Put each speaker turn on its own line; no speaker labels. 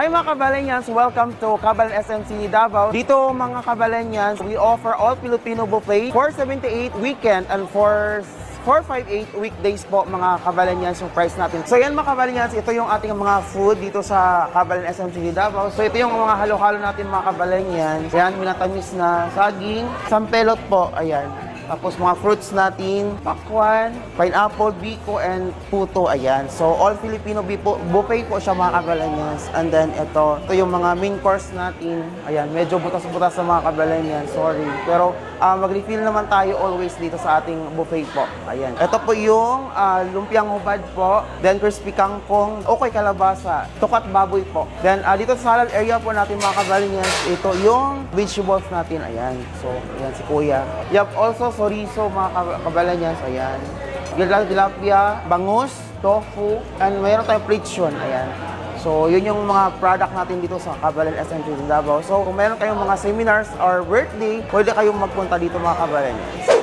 Hi mga Kabalanyans! Welcome to Kabalan SMC Davao. Dito mga Kabalanyans, we offer all Filipino buffet, 478 weekend and 458 weekdays po mga Kabalanyans yung price natin. So yan mga Kabalanyans, ito yung ating mga food dito sa Kabalan SMC Davao. So ito yung mga halo-halo natin mga Kabalanyans. Yan, minatamis na saging, sampelot po, ayan. Tapos mga fruits natin, pakwan, pineapple, biko, and puto, ayan. So, all Filipino buffet po siya mga Kabalanyans. And then, ito yung mga main course natin. Ayan, medyo butas-butas sa mga Kabalanyans, sorry. Pero, mag-refill naman tayo always dito sa ating buffet po. Ayan. Ito po yung lumpiang hubad po, then crispy kangkong, okay kalabasa, tukat baboy po. Then, dito sa salad area po natin mga Kabalanyans, ito yung vegetables natin, ayan. So, ayan si Kuya. Yup, also, chorizo mga Kabalanyans, ayan. Tilapia, bangus, tofu, and mayroon tayong lechon, ayan. So, yun yung mga product natin dito sa Kabalan SMC Davao. So, kung mayroon kayong mga seminars or birthday, pwede kayong magpunta dito mga Kabalanyans.